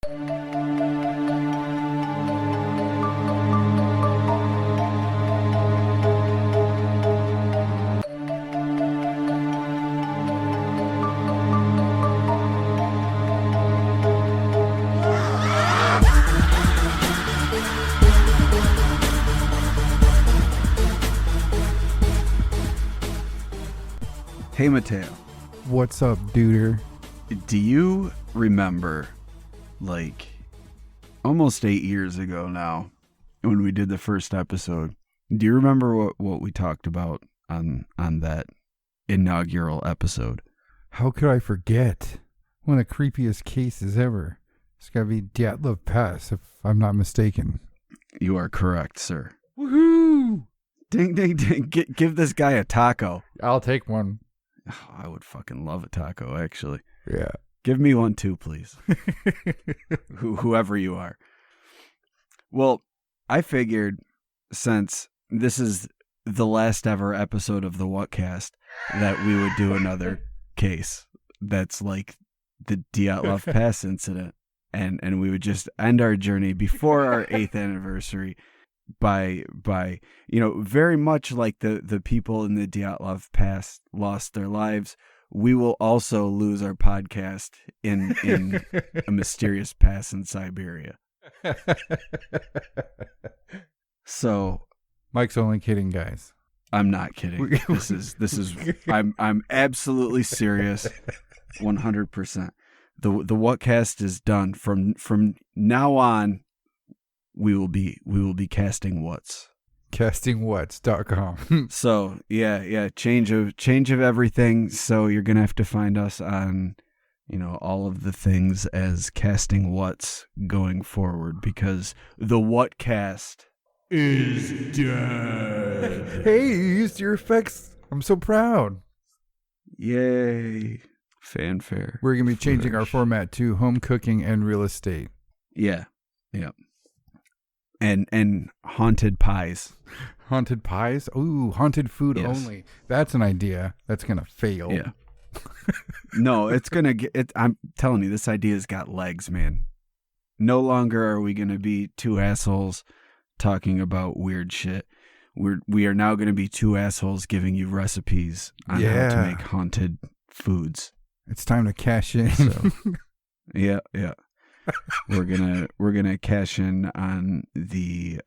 Hey, Mateo. What's up, duder? Do you remember, like, almost 8 years ago now, when we did the first episode? Do you remember what we talked about on that inaugural episode? How could I forget? One of the creepiest cases ever. It's gotta be Dyatlov Pass, if I'm not mistaken. You are correct, sir. Woohoo! Ding, ding, ding. Give this guy a taco. I'll take one. Oh, I would fucking love a taco, actually. Yeah. Give me one too, please. Whoever you are. Well, I figured since this is the last ever episode of the Whatcast that we would do another case that's like the Dyatlov Pass incident, and we would just end our journey before our 8th anniversary by very much like the people in the Dyatlov Pass lost their lives. We will also lose our podcast in a mysterious pass in Siberia. So Mike's only kidding, guys. I'm not kidding. This is I'm absolutely serious. 100%. The Whatcast is done. From now on, we will be casting whats. Castingwhats.com. So yeah, change of everything. So you're gonna have to find us on, all of the things as casting whats going forward, because the Whatcast is dead. Hey, you used your effects. I'm so proud. Yay. Fanfare. We're gonna be changing our format to home cooking and real estate. Yeah. And haunted pies. Haunted pies? Ooh, haunted food Yes. only. That's an idea. That's going to fail. Yeah. No, it's going to get... I'm telling you, this idea's got legs, man. No longer are we going to be two assholes talking about weird shit. We are now going to be two assholes giving you recipes on how to make haunted foods. It's time to cash in. So, yeah. We're gonna cash in on the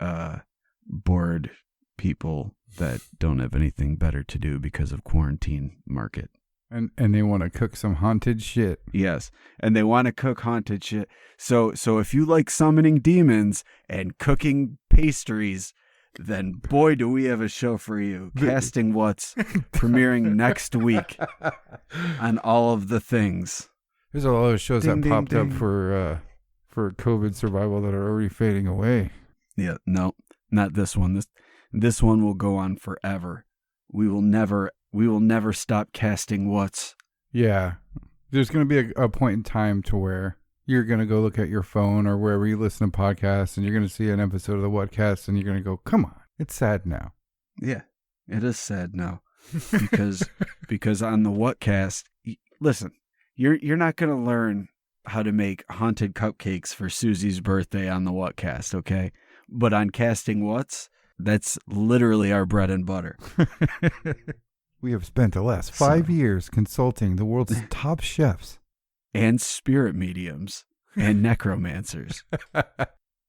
bored people that don't have anything better to do because of quarantine market. And they want to cook some haunted shit. Yes, and they want to cook haunted shit. So if you like summoning demons and cooking pastries, then boy, do we have a show for you. Casting What's premiering next week on all of the things. There's a lot of shows that popped up for COVID survival that are already fading away. Yeah, no, not this one. This one will go on forever. We will never stop casting whats. Yeah. There's going to be a point in time to where you're going to go look at your phone or wherever you listen to podcasts, and you're going to see an episode of the Whatcast, and you're going to go, come on, it's sad now. Yeah, it is sad now. Because on the Whatcast, listen, you're not going to learn how to make haunted cupcakes for Susie's birthday on the Whatcast, okay? But on casting whats, that's literally our bread and butter. We have spent the last 5 years consulting the world's top chefs. And spirit mediums and necromancers.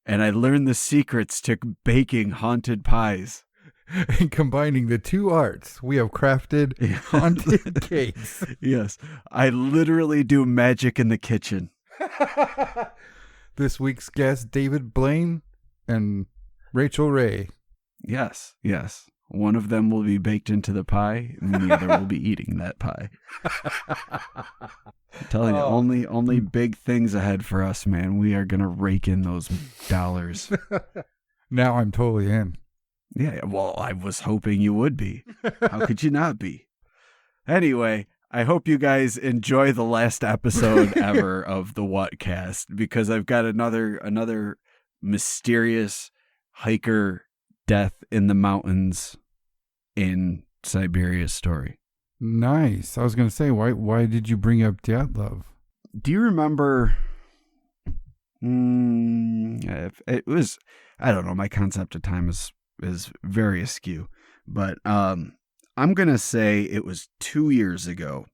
And I learned the secrets to baking haunted pies. And combining the two arts, we have crafted haunted cakes. Yes. I literally do magic in the kitchen. This week's guests, David Blaine and Rachel Ray. Yes. One of them will be baked into the pie, and the other will be eating that pie. I'm telling you, only big things ahead for us, man. We are going to rake in those dollars. Now I'm totally in. Yeah, well, I was hoping you would be. How could you not be? Anyway, I hope you guys enjoy the last episode ever of the Whatcast, because I've got another mysterious hiker death in the mountains in Siberia story. Nice. I was going to say, why did you bring up Dyatlov? Do you remember It was, I don't know. My concept of time is very askew, but I'm gonna say it was 2 years ago.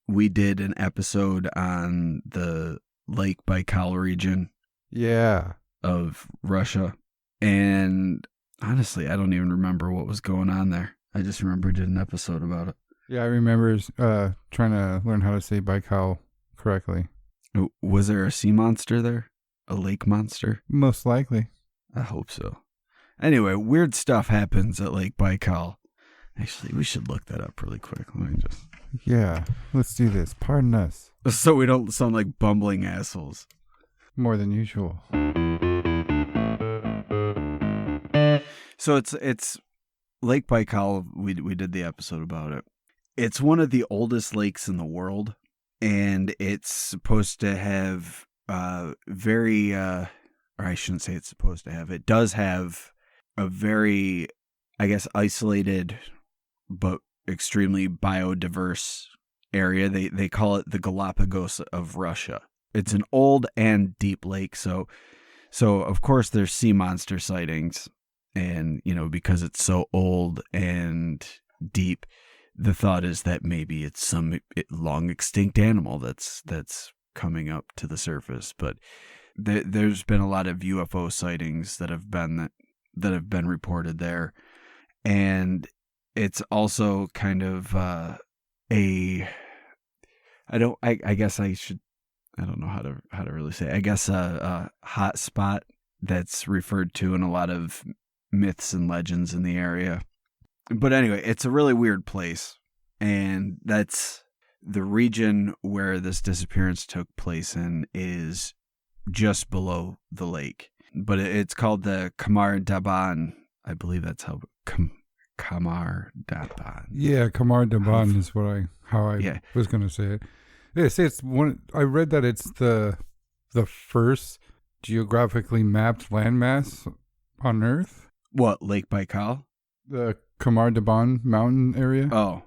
We did an episode on the Lake Baikal region Yeah. of Russia, and honestly, I don't even remember what was going on there. I just remember we did an episode about it. Yeah, I remember trying to learn how to say Baikal correctly. Was there a sea monster there? A lake monster? Most likely. I hope so. Anyway, weird stuff happens at Lake Baikal. Actually, we should look that up really quick. Let me just... Yeah, let's do this. Pardon us. So we don't sound like bumbling assholes. More than usual. So it's Lake Baikal. We did the episode about it. It's one of the oldest lakes in the world, and it's supposed to have very, or I shouldn't say it's supposed to have. It does have a very, I guess, isolated but extremely biodiverse area. They call it the Galapagos of Russia. It's an old and deep lake, so of course there's sea monster sightings, and because it's so old and deep, the thought is that maybe it's some long extinct animal that's coming up to the surface. But there's been a lot of UFO sightings that have been reported there, and it's also kind of I don't know how to really say it. I guess a hot spot that's referred to in a lot of myths and legends in the area. But anyway, it's a really weird place, and that's the region where this disappearance took place in is just below the lake. But it's called the Khamar Daban. I believe that's how Khamar Daban. Yeah, Khamar Daban is how I was going to say it. It's one. I read that it's the first geographically mapped landmass on Earth. What, Lake Baikal? The Khamar Daban mountain area. Oh,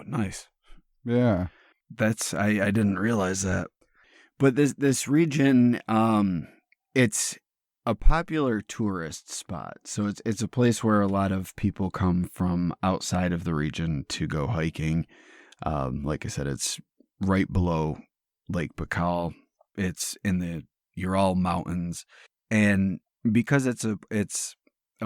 nice. Yeah, that's I didn't realize that. But this region, it's a popular tourist spot. So it's a place where a lot of people come from outside of the region to go hiking. Like I said, it's right below Lake Baikal. It's in the Ural Mountains, and because it's a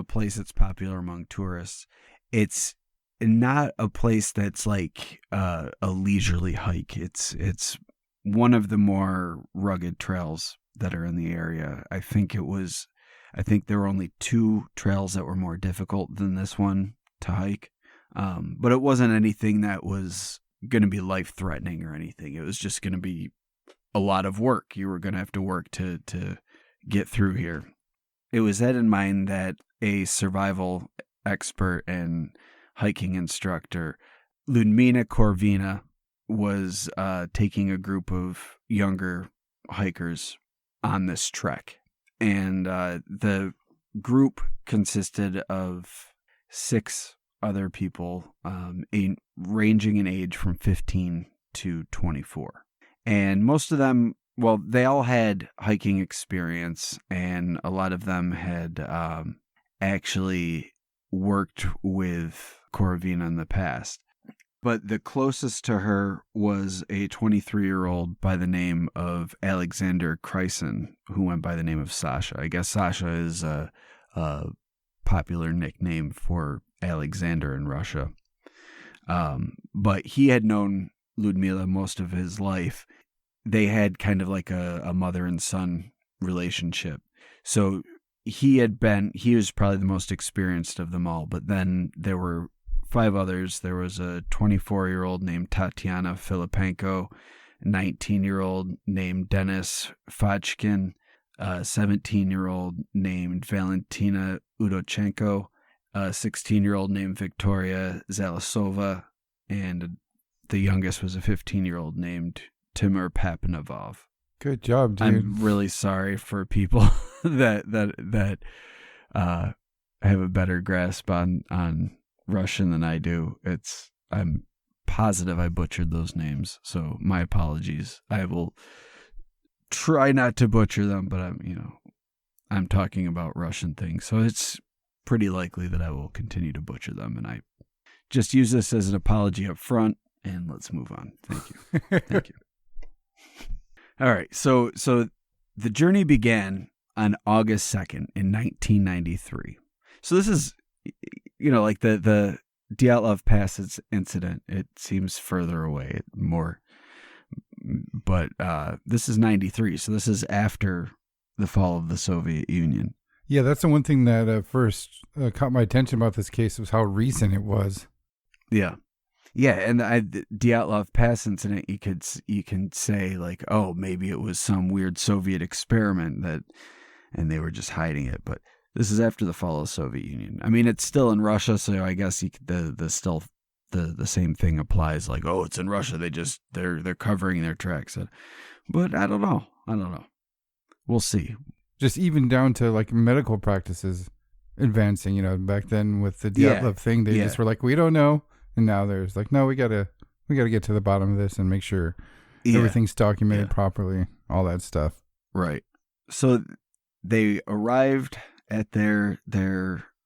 place that's popular among tourists, it's not a place that's like a leisurely hike. It's one of the more rugged trails that are in the area. I think there were only 2 trails that were more difficult than this one to hike, but it wasn't anything that was going to be life-threatening or anything. It was just going to be a lot of work. You were going to have to work to get through here. It was had in mind that a survival expert and hiking instructor, Ludmila Korvina, was taking a group of younger hikers on this trek. And the group consisted of 6 other people, ranging in age from 15 to 24. And most of them, well, they all had hiking experience, and a lot of them had actually worked with Korvina in the past. But the closest to her was a 23-year-old by the name of Alexander Kryson, who went by the name of Sasha. I guess Sasha is a popular nickname for Alexander in Russia. But he had known Ludmila most of his life. They had kind of like a mother and son relationship. So he was probably the most experienced of them all. But then there were 5 others. There was a 24-year-old named Tatiana Filipenko, a 19-year-old named Denis Fachkin, a 17-year-old named Valentina Udochenko, a 16-year-old named Victoria Zalasova, and the youngest was a 15-year-old named Timur Papanovov. Good job, dude. I'm really sorry for people that have a better grasp on Russian than I do. I'm positive I butchered those names, so my apologies. I will try not to butcher them, but I'm talking about Russian things, so it's pretty likely that I will continue to butcher them, and I just use this as an apology up front, and let's move on. Thank you. Thank you. All right, so the journey began on August 2nd in 1993. So this is, like the Dyatlov Pass incident. It seems further away, more, but this is 93. So this is after the fall of the Soviet Union. Yeah, that's the one thing that first caught my attention about this case was how recent it was. Yeah. Yeah, and the Dyatlov Pass incident, you can say like, oh, maybe it was some weird Soviet experiment and they were just hiding it. But this is after the fall of the Soviet Union. I mean, it's still in Russia, so I guess the same thing applies. Like, oh, it's in Russia. They're covering their tracks. But I don't know. We'll see. Just even down to like medical practices advancing. Back then with the Dyatlov thing, they just were like, we don't know. And now there's like, no, we gotta get to the bottom of this and make sure everything's documented properly, all that stuff. Right. So they arrived at their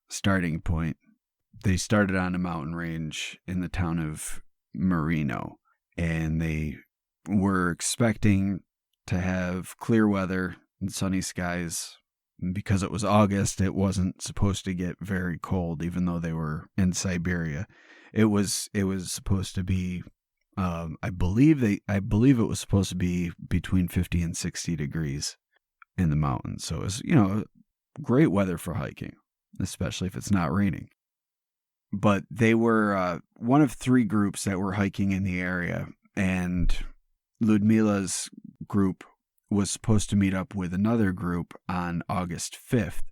starting point. They started on a mountain range in the town of Marino, and they were expecting to have clear weather and sunny skies. Because it was August, it wasn't supposed to get very cold, even though they were in Siberia. It was supposed to be, I believe it was supposed to be between 50 and 60 degrees in the mountains. So it was, great weather for hiking, especially if it's not raining. But they were one of three groups that were hiking in the area, and Ludmila's group was supposed to meet up with another group on August 5th.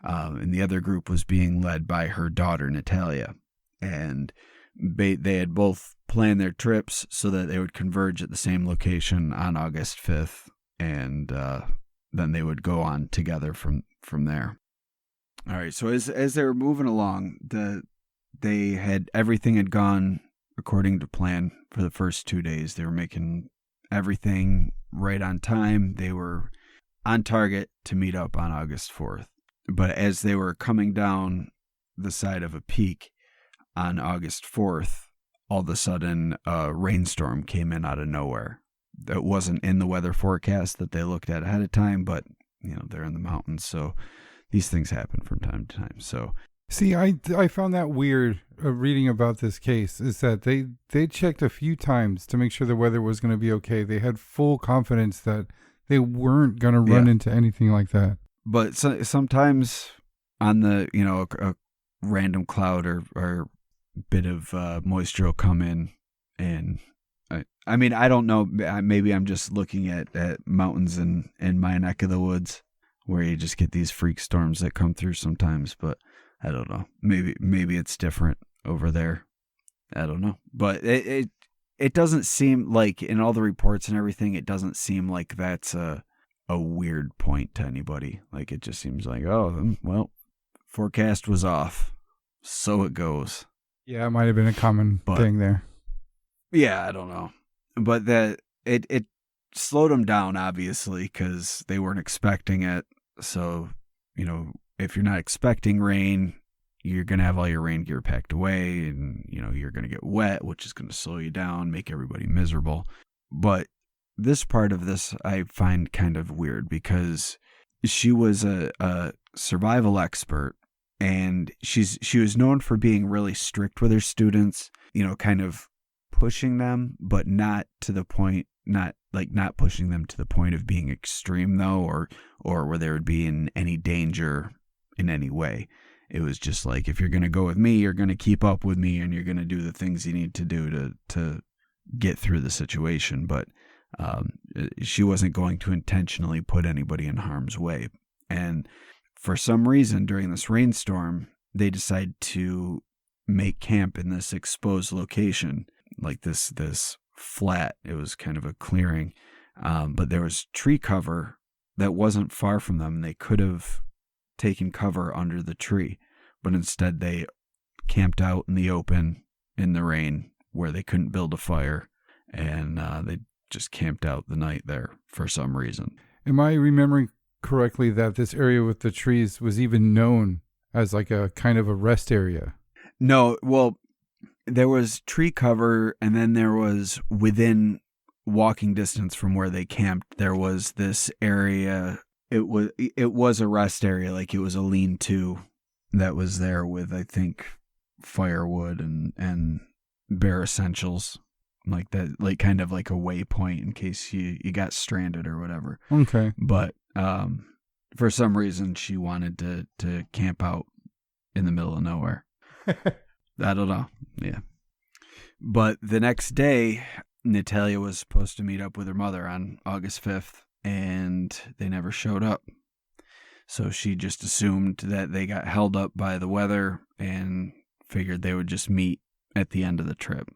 And the other group was being led by her daughter, Natalia. And they had both planned their trips so that they would converge at the same location on August 5th. And then they would go on together from there. All right. So as they were moving along, everything had gone according to plan for the first 2 days. They were making everything right on time. They were on target to meet up on August 4th. But as they were coming down the side of a peak on August 4th, all of a sudden a rainstorm came in out of nowhere. That wasn't in the weather forecast that they looked at ahead of time, but they're in the mountains, so these things happen from time to time. So see, I found that weird reading about this case, is that they checked a few times to make sure the weather was going to be okay. They had full confidence that they weren't going to run into anything like that. But sometimes on the, a random cloud or bit of moisture will come in. And I mean, I don't know. Maybe I'm just looking at mountains in my neck of the woods where you just get these freak storms that come through sometimes. But I don't know. Maybe it's different over there. I don't know. But it doesn't seem like, in all the reports and everything, it doesn't seem like that's a weird point to anybody. Like, it just seems like, oh, well, forecast was off, so it goes. Yeah, it might have been a common thing there. Yeah, I don't know. But that it slowed them down, obviously, because they weren't expecting it. So, if you're not expecting rain, you're going to have all your rain gear packed away, and, you're going to get wet, which is going to slow you down, make everybody miserable. But this part of this I find kind of weird, because she was a survival expert, and she was known for being really strict with her students, kind of pushing them, but not to the point, not pushing them to the point of being extreme though, or where they would be in any danger in any way. It was just like, if you're going to go with me, you're going to keep up with me, and you're going to do the things you need to do to get through the situation. But she wasn't going to intentionally put anybody in harm's way. And for some reason, during this rainstorm, they decided to make camp in this exposed location, like this flat. It was kind of a clearing, but there was tree cover that wasn't far from them. They could have taken cover under the tree, but instead they camped out in the open in the rain where they couldn't build a fire, and they just camped out the night there for some reason. Am I remembering correctly that this area with the trees was even known as like a kind of a rest area? No, well, there was tree cover, and then there was within walking distance from where they camped, there was this area. It was a rest area, like it was a lean-to that was there with, I think, firewood and bare essentials, like that, like kind of like a waypoint in case you got stranded or whatever. Okay. But for some reason, she wanted to camp out in the middle of nowhere. I don't know. Yeah. But the next day, Natalia was supposed to meet up with her mother on August 5th, and they never showed up. So she just assumed that they got held up by the weather and figured they would just meet at the end of the trip.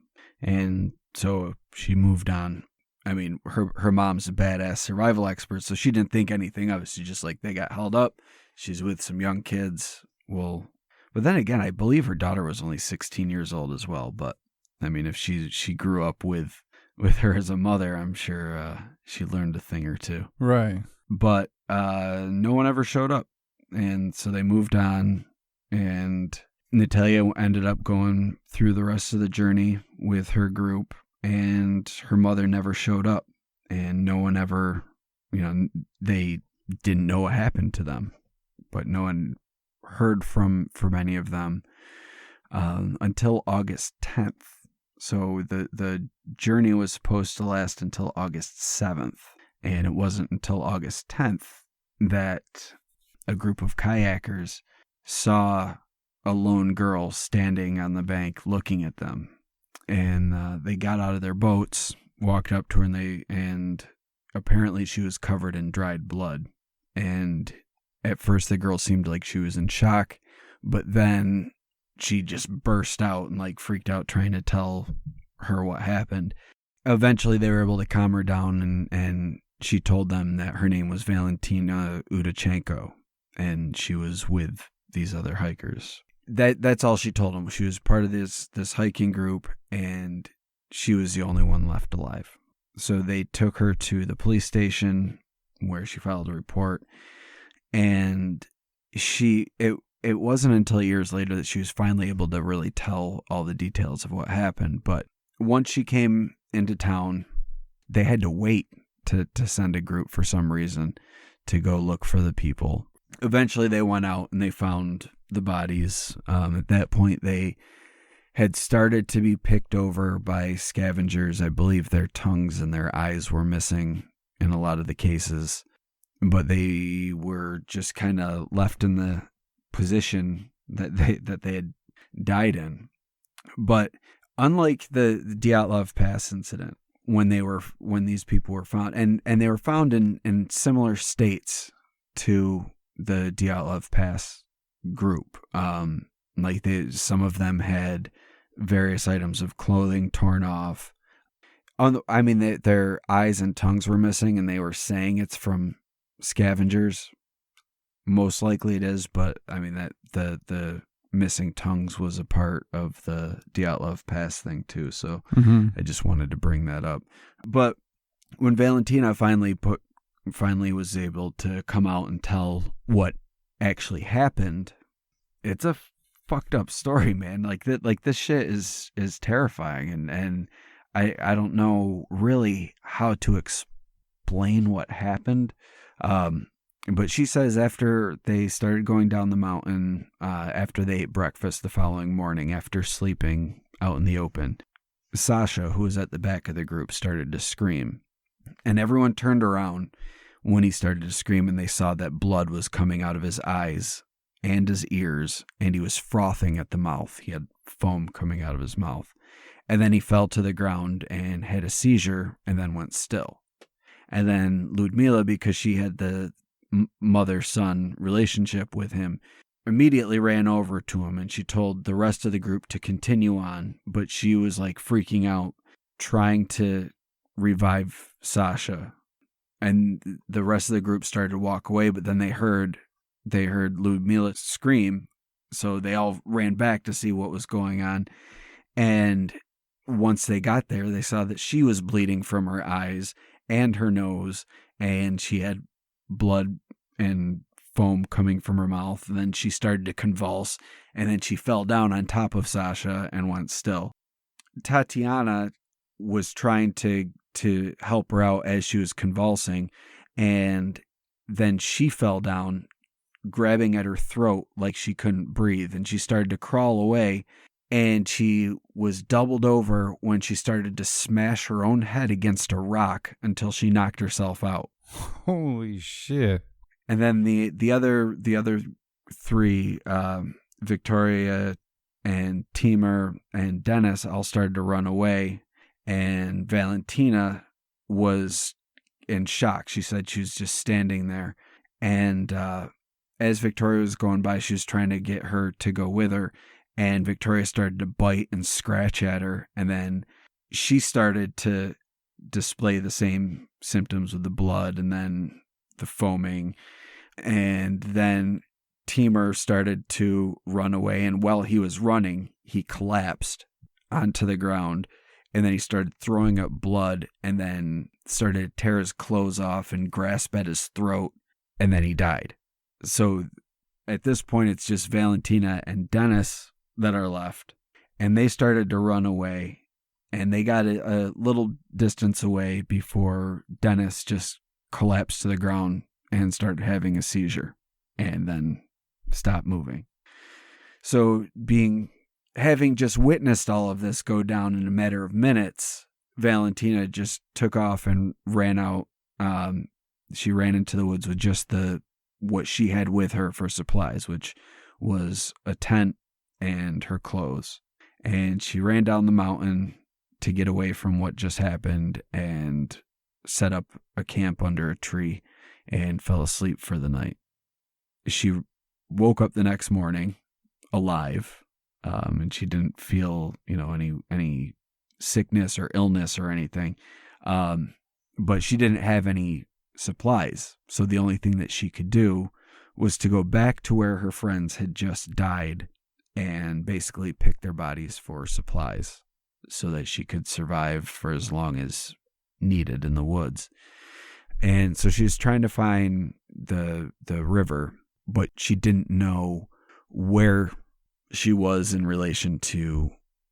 And so she moved on. I mean, her mom's a badass survival expert, so she didn't think anything of it. She's just like, they got held up. She's with some young kids. Well, but then again, I believe her daughter was only 16 years old as well. But I mean, if she grew up with her as a mother, I'm sure she learned a thing or two. Right. But no one ever showed up. And so they moved on, and Natalia ended up going through the rest of the journey with her group, and her mother never showed up, and no one ever, they didn't know what happened to them, but no one heard from any of them until August 10th. So the journey was supposed to last until August 7th, and it wasn't until August 10th that a group of kayakers saw a lone girl standing on the bank looking at them. And they got out of their boats, walked up to her, and apparently she was covered in dried blood. And at first the girl seemed like she was in shock, but then she just burst out and like freaked out trying to tell her what happened. Eventually they were able to calm her down, and she told them that her name was Valentina Udachenko, and she was with these other hikers. That's all she told them. She was part of this hiking group, and she was the only one left alive. So they took her to the police station where she filed a report, and it wasn't until years later that she was finally able to really tell all the details of what happened. But once she came into town, they had to wait to send a group for some reason to go look for the people. Eventually they went out and they found the bodies. At that point, they had started to be picked over by scavengers. I believe their tongues and their eyes were missing in a lot of the cases, but they were just kind of left in the position that they had died in. But unlike the Dyatlov Pass incident, when these people were found, and they were found in similar states to the Dyatlov Pass group. Like some of them had various items of clothing torn off. Their eyes and tongues were missing, and they were saying it's from scavengers. Most likely it is, but I mean that the missing tongues was a part of the Dyatlov Pass thing too. So I just wanted to bring that up. But when Valentina finally was able to come out and tell what actually happened, it's a fucked up story, man. Like this shit is terrifying, and I don't know really how to explain what happened. But she says after they started going down the mountain, after they ate breakfast the following morning, after sleeping out in the open, Sasha, who was at the back of the group, started to scream. And everyone turned around when he started to scream, and they saw that blood was coming out of his eyes and his ears, and he was frothing at the mouth. He had foam coming out of his mouth. And then he fell to the ground and had a seizure and then went still. And then Ludmila, because she had the mother-son relationship with him, immediately ran over to him, and she told the rest of the group to continue on, but she was like freaking out, trying to revive Sasha. And the rest of the group started to walk away, but then they heard Ludmila scream, so they all ran back to see what was going on. And once they got there, they saw that she was bleeding from her eyes and her nose, and she had blood and foam coming from her mouth. And then she started to convulse, and then she fell down on top of Sasha and went still. Tatiana was trying to help her out as she was convulsing, and then she fell down, grabbing at her throat like she couldn't breathe, and she started to crawl away, and she was doubled over when she started to smash her own head against a rock until she knocked herself out. Holy shit. And then the other three, Victoria and Timur and Dennis, all started to run away, and Valentina was in shock. She said she was just standing there, and as Victoria was going by, she was trying to get her to go with her, and Victoria started to bite and scratch at her, and then she started to display the same symptoms with the blood and then the foaming, and then Timur started to run away, and while he was running, he collapsed onto the ground, and then he started throwing up blood, and then started to tear his clothes off and grasp at his throat, and then he died. So at this point, it's just Valentina and Dennis that are left, and they started to run away, and they got a little distance away before Dennis just collapsed to the ground and started having a seizure, and then stopped moving. So having just witnessed all of this go down in a matter of minutes, Valentina just took off and ran out. She ran into the woods with just what she had with her for supplies, which was a tent and her clothes. And she ran down the mountain to get away from what just happened and set up a camp under a tree and fell asleep for the night. She woke up the next morning alive, and she didn't feel, any sickness or illness or anything. But she didn't have any supplies. So the only thing that she could do was to go back to where her friends had just died and basically pick their bodies for supplies so that she could survive for as long as needed in the woods. And so she was trying to find the river, but she didn't know where she was in relation to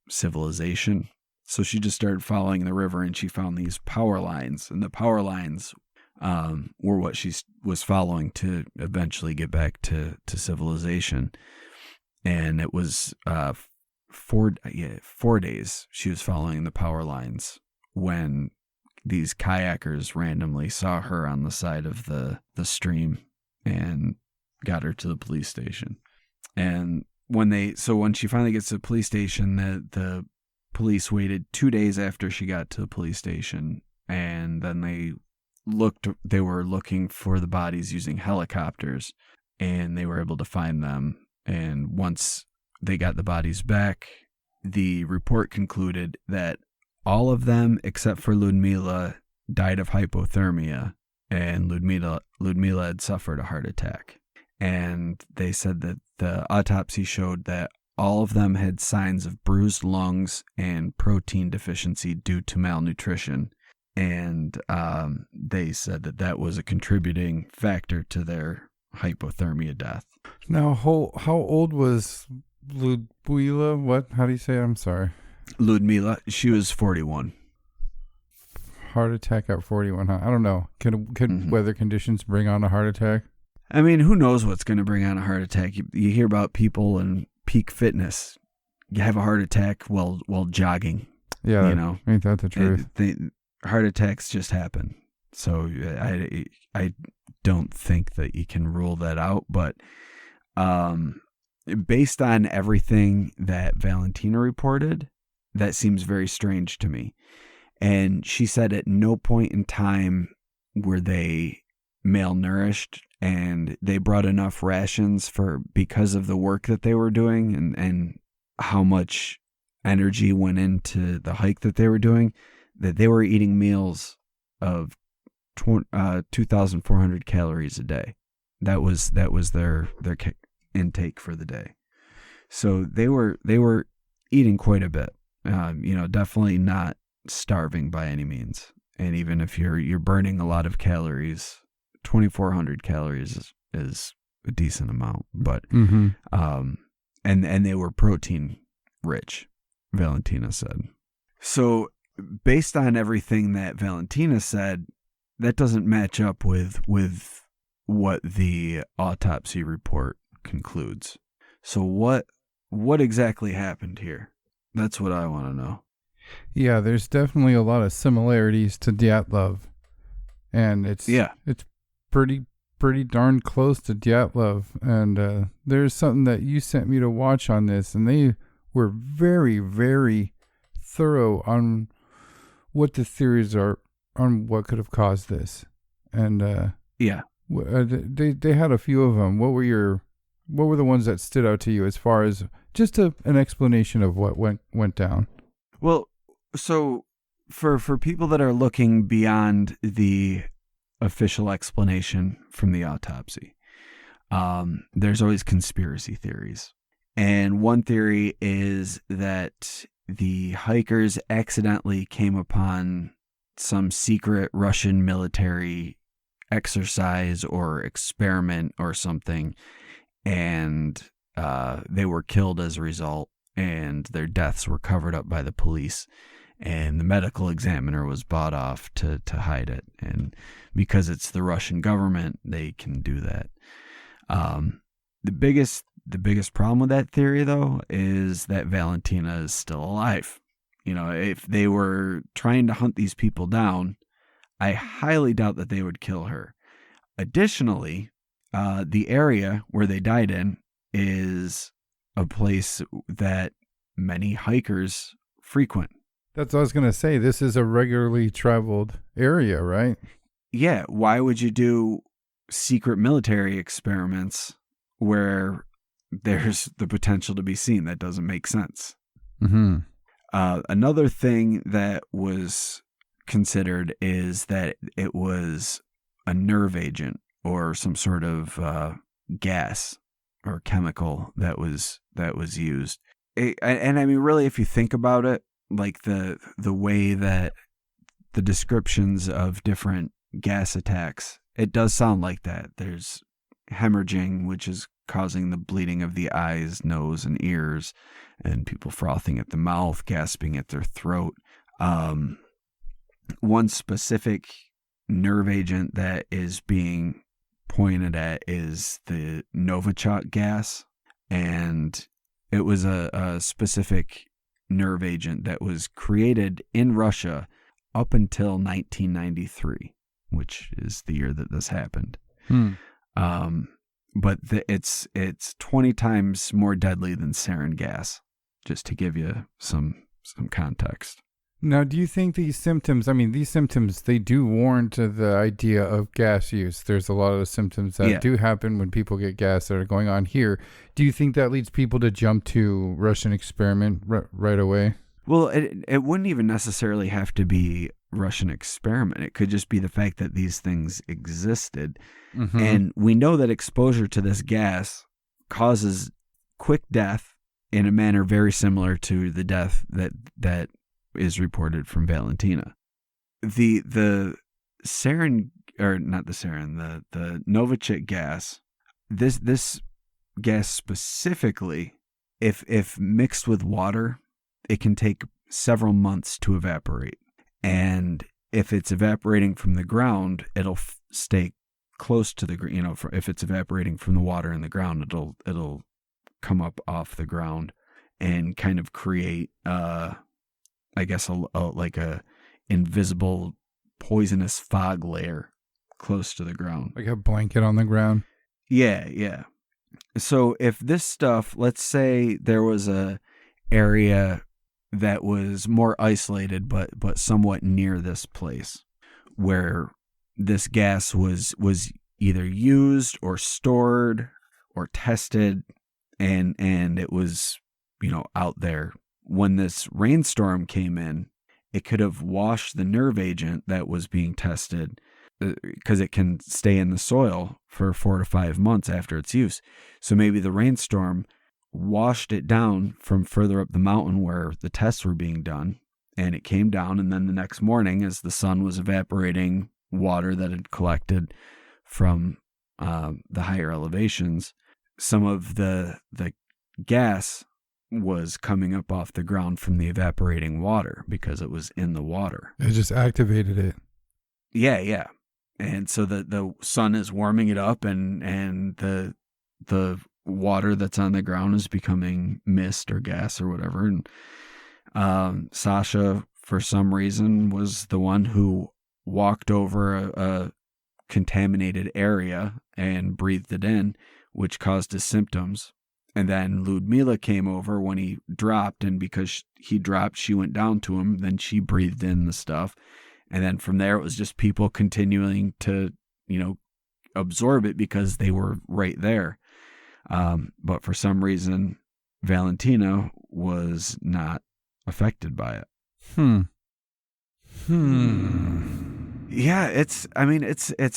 civilization. So she just started following the river, and she found these power lines, and the power lines were what she was following to eventually get back to civilization. And it was 4 days she was following the power lines when these kayakers randomly saw her on the side of the stream and got her to the police station. And when she finally gets to the police station, the police waited 2 days after she got to the police station, and then they were looking for the bodies using helicopters, and they were able to find them. And once they got the bodies back, the report concluded that all of them except for Ludmila died of hypothermia, and Ludmila had suffered a heart attack. And they said that the autopsy showed that all of them had signs of bruised lungs and protein deficiency due to malnutrition. And they said that was a contributing factor to their hypothermia death. Now, how old was Ludmila? What? How do you say it? I'm sorry. Ludmila, she was 41. Heart attack at 41, huh? I don't know. Could weather conditions bring on a heart attack? I mean, who knows what's going to bring on a heart attack? You hear about people in peak fitness. You have a heart attack while jogging. Yeah, ain't that the truth? Heart attacks just happen. So I don't think that you can rule that out. But based on everything that Valentina reported, that seems very strange to me. And she said at no point in time were they malnourished, and they brought enough rations because of the work that they were doing and how much energy went into the hike that they were doing, that they were eating meals of 2,400 calories a day. That was their intake for the day. So they were eating quite a bit. Definitely not starving by any means. And even if you're burning a lot of calories, 2,400 calories is a decent amount. But and they were protein rich, Valentina said. So based on everything that Valentina said, that doesn't match up with what the autopsy report concludes. So what exactly happened here? That's what I want to know. Yeah, there's definitely a lot of similarities to Dyatlov, and it's pretty darn close to Dyatlov. And there's something that you sent me to watch on this, and they were very, very thorough on what the theories are on what could have caused this. And they had a few of them. What were the ones that stood out to you as far as just an explanation of what went down? Well, so for people that are looking beyond the official explanation from the autopsy, there's always conspiracy theories. And one theory is that the hikers accidentally came upon some secret Russian military exercise or experiment or something, and they were killed as a result, and their deaths were covered up by the police, and the medical examiner was bought off to hide it. And because it's the Russian government, they can do that. The biggest problem with that theory, though, is that Valentina is still alive. If they were trying to hunt these people down, I highly doubt that they would kill her. Additionally, the area where they died in is a place that many hikers frequent. That's what I was going to say. This is a regularly traveled area, right? Yeah. Why would you do secret military experiments where there's the potential to be seen? That doesn't make sense. Mm-hmm. Another thing that was considered is that it was a nerve agent or some sort of gas or chemical that was used. And I mean, really, if you think about it, like the way that the descriptions of different gas attacks, it does sound like that. There's hemorrhaging, which is causing the bleeding of the eyes, nose, and ears, and people frothing at the mouth, gasping at their throat. One specific nerve agent that is being pointed at is the Novichok gas, and it was a specific nerve agent that was created in Russia up until 1993, which is the year that this happened. But it's 20 times more deadly than sarin gas, just to give you some context. Now, do you think these symptoms, they do warrant the idea of gas use. There's a lot of symptoms that do happen when people get gas that are going on here. Do you think that leads people to jump to Russian experiment right away? Well, it wouldn't even necessarily have to be Russian experiment. It could just be the fact that these things existed. Mm-hmm. And we know that exposure to this gas causes quick death in a manner very similar to the death that is reported from Valentina. The sarin, or not the sarin, the Novichok gas, this gas specifically, if mixed with water, it can take several months to evaporate. And if it's evaporating from the ground, it'll stay close to the ground. If it's evaporating from the water in the ground, it'll come up off the ground and kind of create I guess like a invisible poisonous fog layer close to the ground. Like a blanket on the ground? Yeah. So if this stuff, let's say there was a area that was more isolated but somewhat near this place where this gas was either used or stored or tested and it was, out there. When this rainstorm came in, it could have washed the nerve agent that was being tested because it can stay in the soil for 4 to 5 months after its use. So maybe the rainstorm washed it down from further up the mountain where the tests were being done. And it came down, and then the next morning, as the sun was evaporating water that had collected from the higher elevations, some of the gas was coming up off the ground from the evaporating water because it was in the water. It just activated it. Yeah. And so the sun is warming it up, and the water that's on the ground is becoming mist or gas or whatever. And Sasha, for some reason, was the one who walked over a contaminated area and breathed it in, which caused his symptoms. And then Ludmila came over when he dropped, and because he dropped, she went down to him. Then she breathed in the stuff. And then from there, it was just people continuing to, absorb it because they were right there. But for some reason, Valentina was not affected by it. Yeah, it's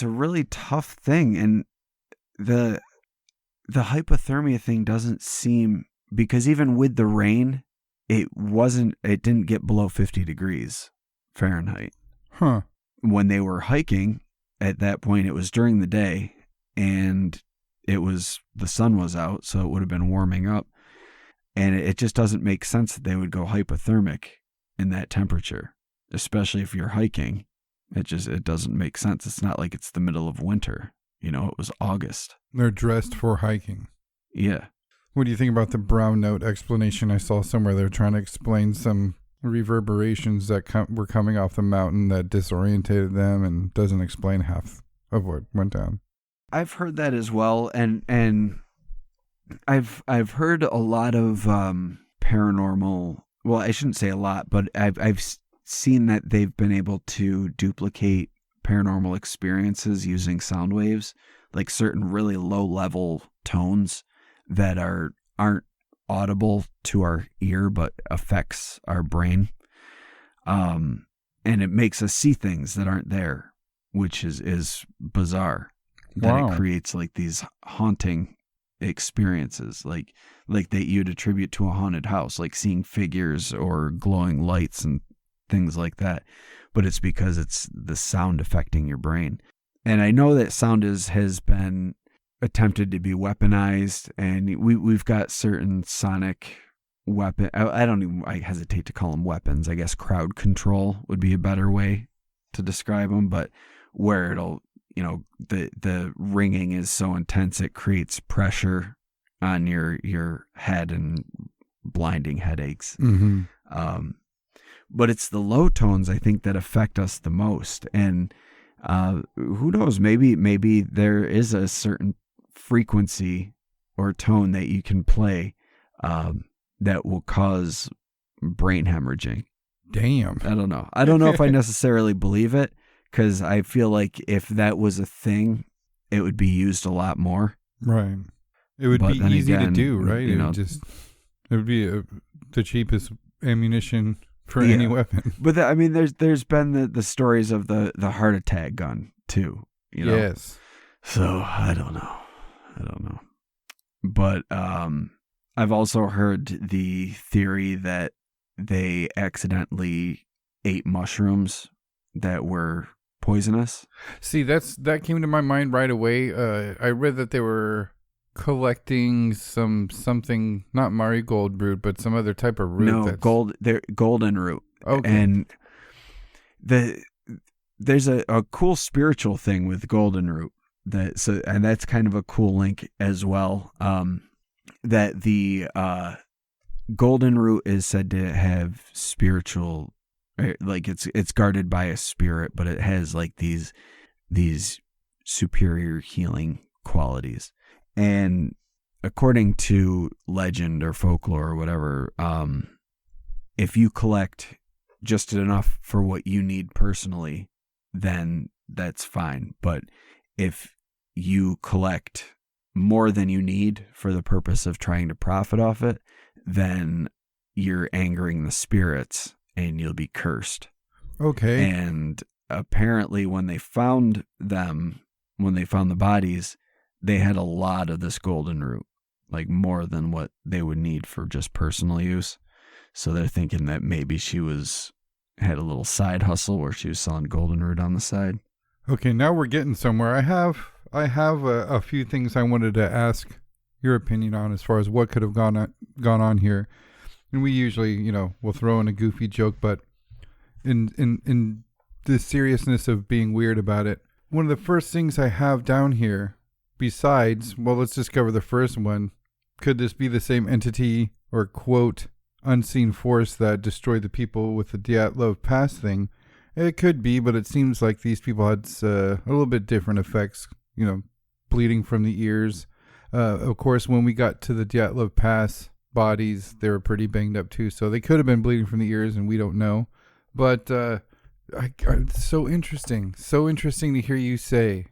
a really tough thing. And the hypothermia thing doesn't seem, because even with the rain, it didn't get below 50 degrees Fahrenheit. When they were hiking, at that point, it was during the day, and the sun was out, so it would have been warming up. And it just doesn't make sense that they would go hypothermic in that temperature, especially if you're hiking. It doesn't make sense. It's not like it's the middle of winter. It was August. They're dressed for hiking. Yeah. What do you think about the brown note explanation I saw somewhere? They're trying to explain some reverberations that were coming off the mountain that disorientated them, and doesn't explain half of what went down. I've heard that as well, and I've heard a lot of paranormal. Well, I shouldn't say a lot, but I've seen that they've been able to duplicate paranormal experiences using sound waves, like certain really low level tones that aren't audible to our ear but affects our brain, and it makes us see things that aren't there, which is bizarre. That it creates like these haunting experiences, like that you'd attribute to a haunted house, like seeing figures or glowing lights and things like that. But it's because it's the sound affecting your brain. And I know that sound has been attempted to be weaponized, and we've got certain sonic weapon. I hesitate to call them weapons. I guess crowd control would be a better way to describe them, but where it'll, the ringing is so intense it creates pressure on your head and blinding headaches. But it's the low tones, I think, that affect us the most. And who knows, maybe there is a certain frequency or tone that you can play that will cause brain hemorrhaging. Damn. I don't know. I don't know if I necessarily believe it, because I feel like if that was a thing, it would be used a lot more. Right. It would be easy to do, right? It would be the cheapest ammunition for any weapon. But there's been the stories of the heart attack gun too. Yes. So I don't know. But I've also heard the theory that they accidentally ate mushrooms that were poisonous. See, that came to my mind right away. I read that they were collecting something, not marigold root, but some other type of root. No, they're golden root. Okay. And there's a cool spiritual thing with golden root, and that's kind of a cool link as well. That the golden root is said to have spiritual, like it's guarded by a spirit, but it has like these superior healing qualities. And according to legend or folklore or whatever, if you collect just enough for what you need personally, then that's fine. But if you collect more than you need for the purpose of trying to profit off it, then you're angering the spirits and you'll be cursed. Okay. And apparently when they found the bodies, they had a lot of this golden root. like more than what they would need for just personal use. So they're thinking that maybe she had a little side hustle where she was selling golden root on the side. Okay, now we're getting somewhere. I have a few things I wanted to ask your opinion on as far as what could have gone on here. And we usually, we'll throw in a goofy joke, but in the seriousness of being weird about it, one of the first things I have down here, besides, well, let's just cover the first one. Could this be the same entity or quote unseen force that destroyed the people with the Dyatlov Pass thing? It could be, but it seems like these people had a little bit different effects, bleeding from the ears. Of course, when we got to the Dyatlov Pass bodies, they were pretty banged up too, so they could have been bleeding from the ears, and we don't know. But it's so interesting to hear you say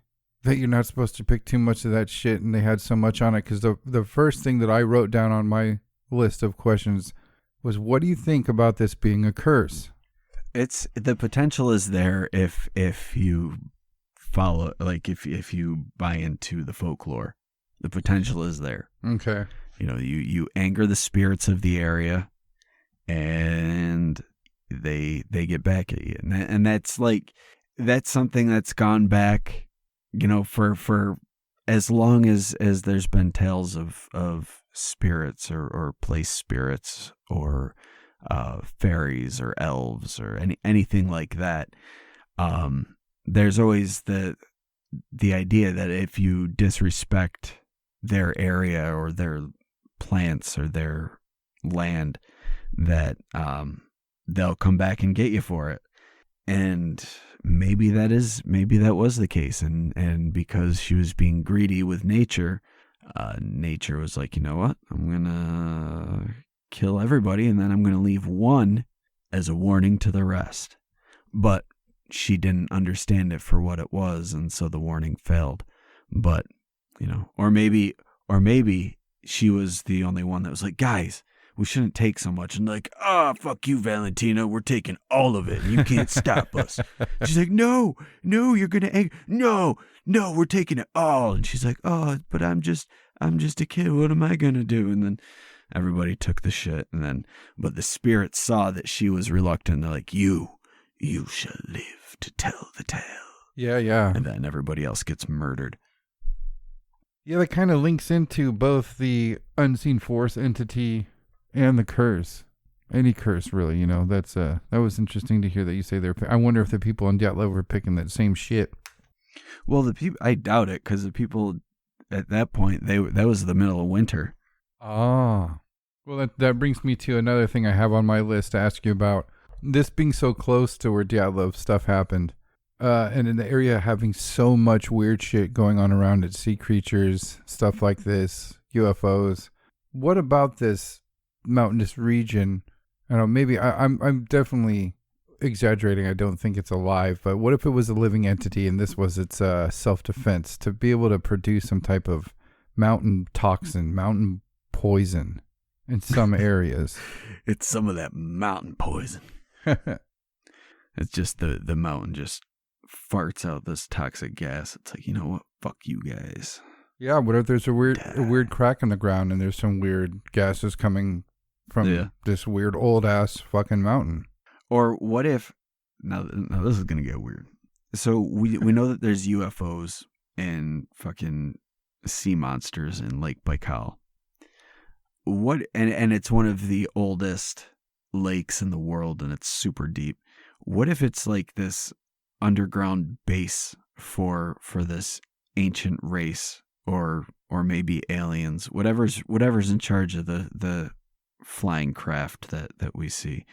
that you're not supposed to pick too much of that shit, and they had so much on it, because the first thing that I wrote down on my list of questions was, what do you think about this being a curse? It's the potential is there if you follow, like if you buy into the folklore, the potential is there. Okay. You anger the spirits of the area, and they get back at you, and that's something that's gone back, for as long as there's been tales of spirits or place spirits or fairies or elves or anything like that. There's always the idea that if you disrespect their area or their plants or their land, that they'll come back and get you for it. And maybe that was the case, and because she was being greedy with nature, nature was like, you know what, I'm gonna kill everybody, and then I'm gonna leave one as a warning to the rest. But she didn't understand it for what it was, and so the warning failed. But or maybe she was the only one that was like, guys, we shouldn't take so much. And like, fuck you, Valentina, we're taking all of it. You can't stop us. She's like, no, you're going to no, we're taking it all. And she's like, oh, but I'm just a kid. What am I going to do? And then everybody took the shit. But the spirits saw that she was reluctant. They're like, you shall live to tell the tale. Yeah. And then everybody else gets murdered. Yeah, that kind of links into both the unseen force entity and the curse. Any curse, really, that was interesting to hear that you say I wonder if the people in Dyatlov were picking that same shit. Well, the people, I doubt it, because the people at that point, that was the middle of winter. Ah. Well, that brings me to another thing I have on my list to ask you about. This being so close to where Dyatlov stuff happened, and in the area having so much weird shit going on around it, sea creatures, stuff like this, UFOs. What about this mountainous region? I don't know, maybe I'm definitely exaggerating. I don't think it's alive, but what if it was a living entity and this was its self-defense to be able to produce some type of mountain toxin, mountain poison in some areas? It's some of that mountain poison. It's just the mountain just farts out this toxic gas. It's like, you know what? Fuck you guys. Yeah, what if there's a weird crack in the ground and there's some weird gases coming from this weird old ass fucking mountain? Or what if now this is gonna get weird. So we know that there's UFOs and fucking sea monsters in Lake Baikal. And it's one of the oldest lakes in the world, and it's super deep. What if it's like this underground base for this ancient race, or maybe aliens, whatever's in charge of the flying craft that we see?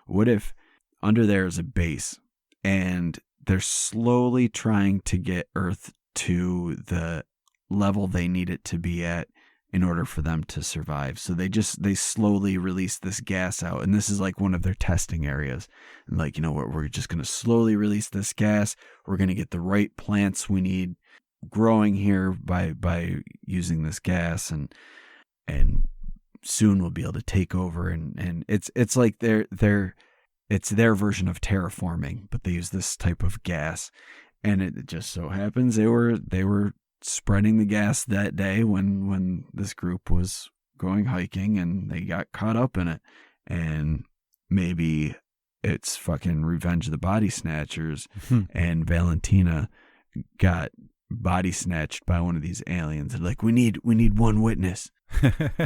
What if under there is a base, and they're slowly trying to get Earth to the level they need it to be at in order for them to survive? So they slowly release this gas out, and this is like one of their testing areas. And like, we're just going to slowly release this gas. We're going to get the right plants we need growing here by using this gas, and soon we'll be able to take over. And it's like it's their version of terraforming, but they use this type of gas. And it just so happens they were spreading the gas that day when this group was going hiking and they got caught up in it. And maybe it's fucking Revenge of the Body Snatchers and Valentina got body snatched by one of these aliens. They're like, we need one witness.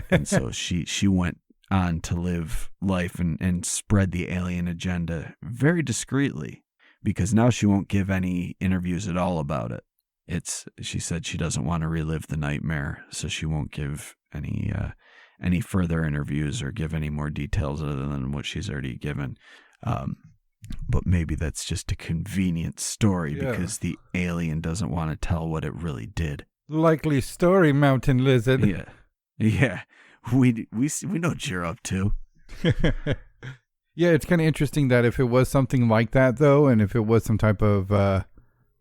And so she went on to live life and spread the alien agenda very discreetly, because now she won't give any interviews at all about it. She said she doesn't want to relive the nightmare, so she won't give any further interviews or give any more details other than what she's already given. But maybe that's just a convenient story because the alien doesn't want to tell what it really did. Likely story, Mountain Lizard. Yeah. We know what you're up to. Yeah, it's kind of interesting that if it was something like that, though, and if it was some type of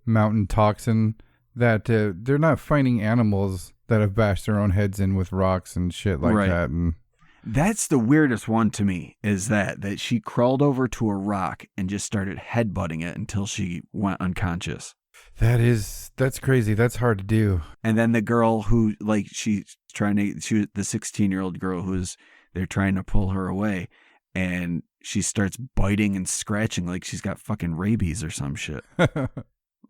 mountain toxin, that they're not finding animals that have bashed their own heads in with rocks and shit like that. And that's the weirdest one to me, is that she crawled over to a rock and just started headbutting it until she went unconscious. That's crazy. That's hard to do. And then the girl who, like, she was the 16-year-old girl they're trying to pull her away, and she starts biting and scratching like she's got fucking rabies or some shit. Like,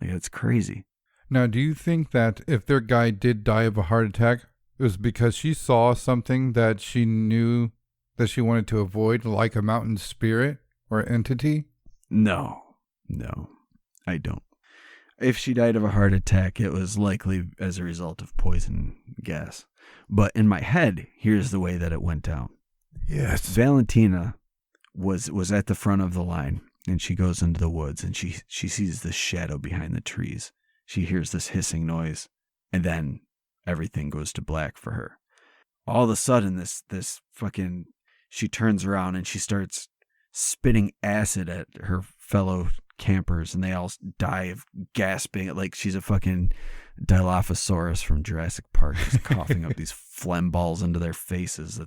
it's crazy. Now, do you think that if their guy did die of a heart attack, it was because she saw something that she knew that she wanted to avoid, like a mountain spirit or entity? No, I don't. If she died of a heart attack, it was likely as a result of poison gas. But in my head, here's the way that it went down. Yes. Valentina was at the front of the line, and she goes into the woods, and she sees this shadow behind the trees. She hears this hissing noise, and then everything goes to black for her. All of a sudden, this fucking, she turns around and she starts spitting acid at her fellow campers, and they all die of gasping, like she's a fucking Dilophosaurus from Jurassic Park, just coughing up these phlegm balls into their faces,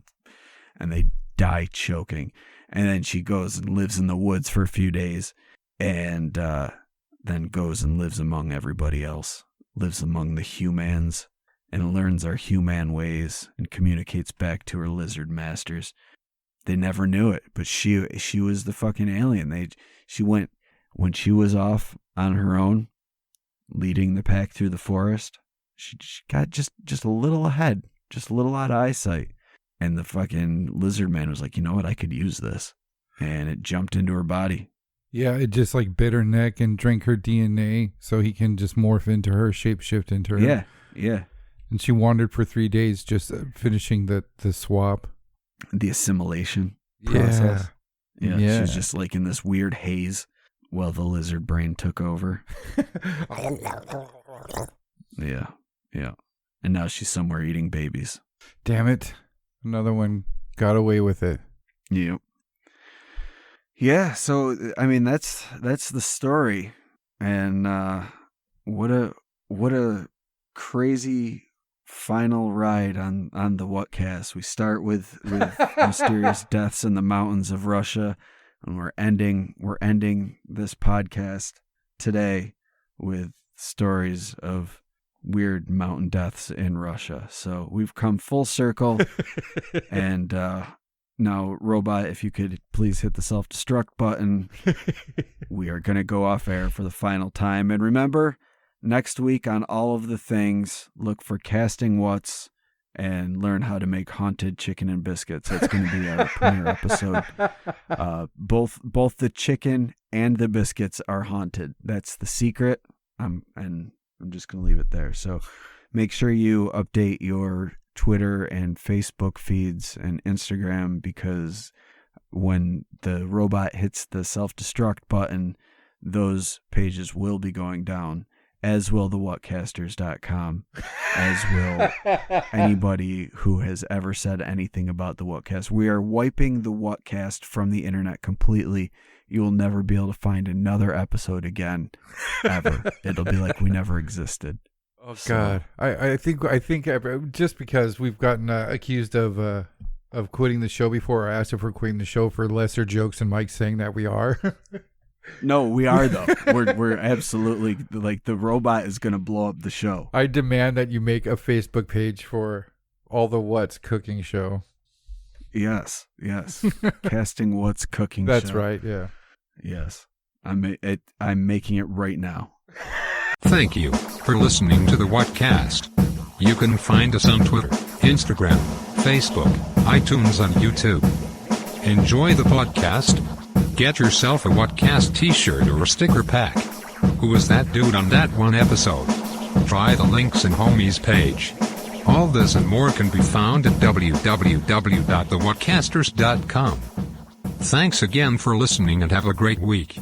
and they die choking. And then she goes and lives in the woods for a few days, and then goes and lives among everybody else, lives among the humans, and learns our human ways and communicates back to her lizard masters. They never knew it, but she was the fucking alien. She went, when she was off on her own, leading the pack through the forest, she got just a little ahead, just a little out of eyesight. And the fucking lizard man was like, you know what, I could use this. And it jumped into her body. Yeah, it just like bit her neck and drank her DNA so he can just morph into her, shapeshift into her. Yeah. And she wandered for 3 days just finishing the swap. The assimilation process. Yeah. She was just like in this weird haze while the lizard brain took over. Yeah. And now she's somewhere eating babies. Damn it. Another one got away with it. Yep. Yeah, so I mean that's the story. And what a crazy final ride on the Whatcast. We start with mysterious deaths in the mountains of Russia, and we're ending this podcast today with stories of weird mountain deaths in Russia. So we've come full circle. And now, Robot, if you could please hit the self-destruct button. We are going to go off air for the final time. And remember, next week on All of the Things, look for Casting What's and learn how to make haunted chicken and biscuits. That's going to be our premiere episode. Both the chicken and the biscuits are haunted. That's the secret. And I'm just going to leave it there. So make sure you update your Twitter and Facebook feeds and Instagram, because when the robot hits the self-destruct button, those pages will be going down, as will the whatcasters.com, as will anybody who has ever said anything about the Whatcast. We are wiping the Whatcast from the internet completely. You will never be able to find another episode again, ever. It'll be like we never existed. Oh, God. I think just because we've gotten accused of quitting the show before, I asked if we're quitting the show for lesser jokes than Mike saying that we are. No, we are though. We're absolutely like the robot is gonna blow up the show. I demand that you make a Facebook page for All the What's Cooking Show. Yes. Casting What's Cooking That's Show. right, yeah. Yes. I'm making it right now. Thank you for listening to the Whatcast. You can find us on Twitter, Instagram, Facebook, iTunes, and YouTube. Enjoy the podcast. Get yourself a Whatcast t-shirt or a sticker pack. Who was that dude on that one episode? Try the links in Homie's page. All this and more can be found at www.thewhatcasters.com. Thanks again for listening and have a great week.